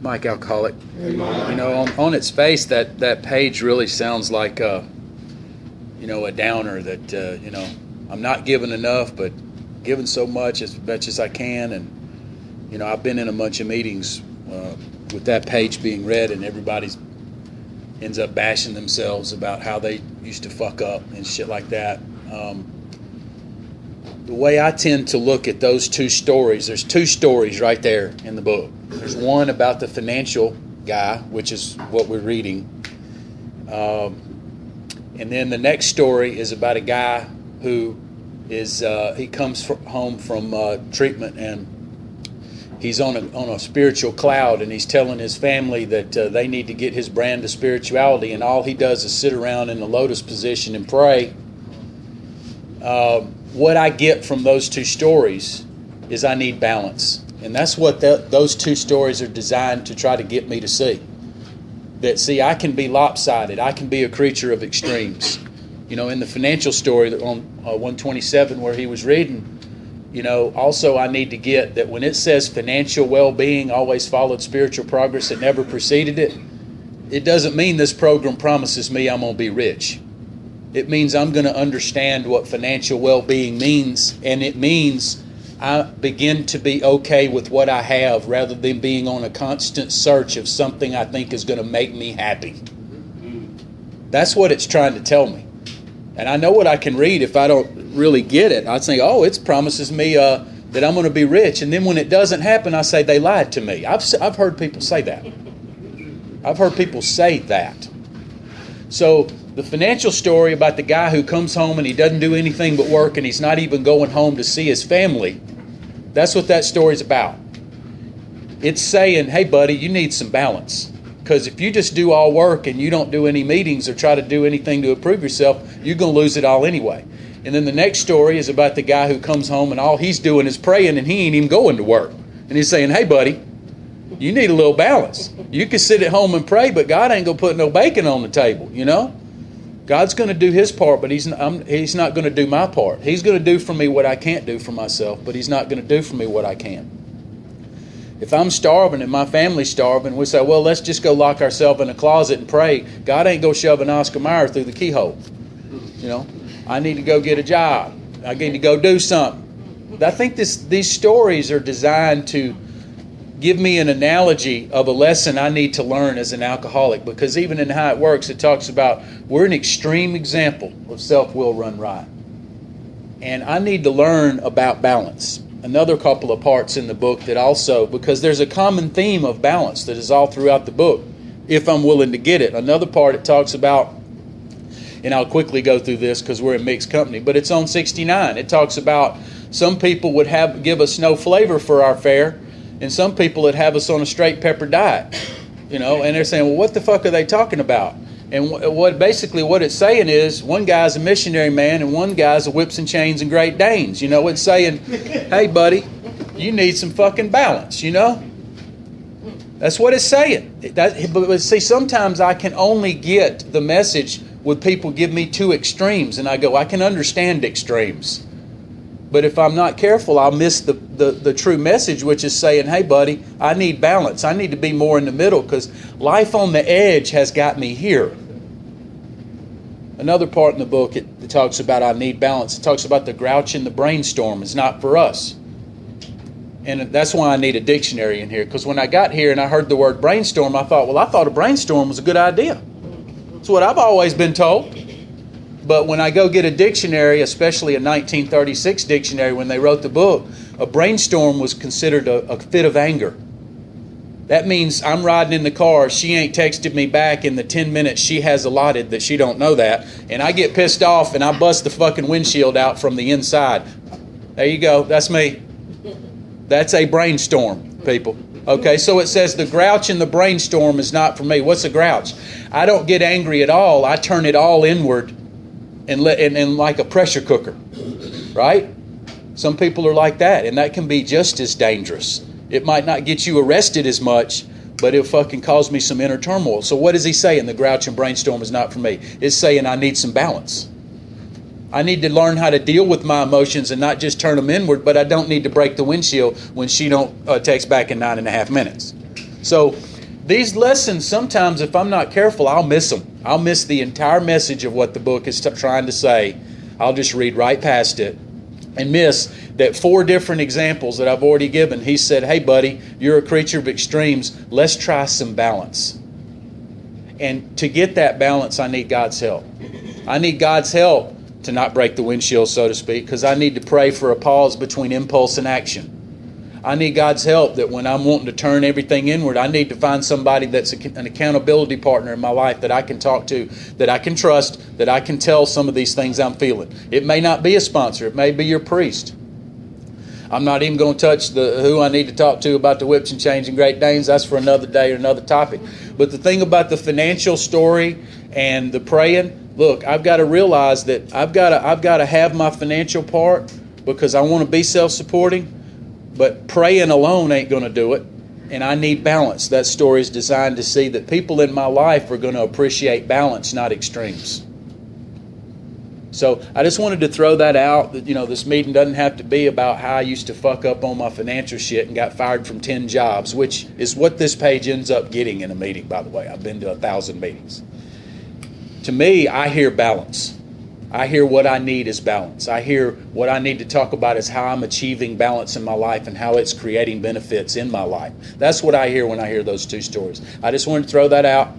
Mike Alcoholic. You know, on its face, that page really sounds like a downer that, I'm not giving enough, but giving so much as much as I can. And, I've been in a bunch of meetings with that page being read, and everybody's ends up bashing themselves about how they used to fuck up and shit like that. The way I tend to look at those two stories, there's two stories right there in the book. There's one about the financial guy, which is what we're reading. And then the next story is about a guy who is, he comes home from treatment, and he's on a spiritual cloud, and he's telling his family that they need to get his brand of spirituality, and all he does is sit around in the lotus position and pray. What I get from those two stories is I need balance. And that's what those two stories are designed to try to get me to see. That, I can be lopsided. I can be a creature of extremes. In the financial story on 127 where he was reading, also I need to get that when it says financial well-being always followed spiritual progress, it never preceded it. It doesn't mean this program promises me I'm going to be rich. It means I'm going to understand what financial well-being means, and it means I begin to be okay with what I have rather than being on a constant search of something I think is going to make me happy. That's what it's trying to tell me. And I know what I can read if I don't really get it. I think, it promises me that I'm going to be rich. And then when it doesn't happen, I say they lied to me. I've heard people say that. I've heard people say that. So the financial story about the guy who comes home and he doesn't do anything but work, and he's not even going home to see his family, that's what that story's about. It's saying, hey buddy, you need some balance. Because if you just do all work and you don't do any meetings or try to do anything to improve yourself, you're going to lose it all anyway. And then the next story is about the guy who comes home and all he's doing is praying, and he ain't even going to work. And he's saying, hey buddy, you need a little balance. You can sit at home and pray, but God ain't going to put no bacon on the table, God's going to do his part, but he's not going to do my part. He's going to do for me what I can't do for myself, but he's not going to do for me what I can. If I'm starving and my family's starving, we say, well, let's just go lock ourselves in a closet and pray. God ain't going to shove an Oscar Mayer through the keyhole. I need to go get a job. I need to go do something. I think these stories are designed to give me an analogy of a lesson I need to learn as an alcoholic, because even in How It Works, it talks about we're an extreme example of self-will run riot. And I need to learn about balance. Another couple of parts in the book that also, because there's a common theme of balance that is all throughout the book, if I'm willing to get it. Another part it talks about, and I'll quickly go through this because we're in mixed company, but it's on 69. It talks about some people would give us no flavor for our fare, and some people that have us on a straight pepper diet, and they're saying, well, what the fuck are they talking about? And what it's saying is one guy's a missionary man and one guy's a whips and chains and Great Danes. It's saying, hey, buddy, you need some fucking balance, That's what it's saying. But see, sometimes I can only get the message when people give me two extremes, and I go, I can understand extremes. But if I'm not careful, I'll miss the true message, which is saying, hey, buddy, I need balance. I need to be more in the middle because life on the edge has got me here. Another part in the book, it talks about I need balance. It talks about the grouch and the brainstorm is not for us. And that's why I need a dictionary in here, because when I got here and I heard the word brainstorm, I thought a brainstorm was a good idea. That's what I've always been told. But when I go get a dictionary, especially a 1936 dictionary when they wrote the book, a brainstorm was considered a fit of anger. That means I'm riding in the car, she ain't texted me back in the 10 minutes she has allotted that she don't know that, and I get pissed off and I bust the fucking windshield out from the inside. There you go, that's me. That's a brainstorm, people. Okay, so it says the grouch and the brainstorm is not for me. What's a grouch? I don't get angry at all. I turn it all inward and like a pressure cooker, right? Some people are like that, and that can be just as dangerous. It might not get you arrested as much, but it'll fucking cause me some inner turmoil. So what is he saying? The grouch and brainstorm is not for me. It's saying I need some balance. I need to learn how to deal with my emotions and not just turn them inward, but I don't need to break the windshield when she don't text back in 9.5 minutes. So these lessons, sometimes if I'm not careful, I'll miss them. I'll miss the entire message of what the book is trying to say. I'll just read right past it and miss that 4 different examples that I've already given. He said, hey buddy, you're a creature of extremes. Let's try some balance. And to get that balance, I need God's help. I need God's help to not break the windshield, so to speak, because I need to pray for a pause between impulse and action. I need God's help that when I'm wanting to turn everything inward, I need to find somebody that's an accountability partner in my life that I can talk to, that I can trust, that I can tell some of these things I'm feeling. It may not be a sponsor. It may be your priest. I'm not even going to touch who I need to talk to about the whips and chains and Great Danes. That's for another day or another topic. But the thing about the financial story and the praying, look, I've got to realize that I've got to have my financial part because I want to be self-supporting. But praying alone ain't going to do it. And I need balance. That story is designed to see that people in my life are going to appreciate balance, not extremes. So I just wanted to throw that out. That, this meeting doesn't have to be about how I used to fuck up on my financial shit and got fired from 10 jobs, which is what this page ends up getting in a meeting, by the way. I've been to 1,000 meetings. To me, I hear balance. I hear what I need is balance. I hear what I need to talk about is how I'm achieving balance in my life and how it's creating benefits in my life. That's what I hear when I hear those 2 stories. I just wanted to throw that out.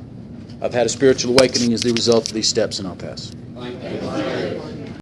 I've had a spiritual awakening as the result of these steps, and I'll pass.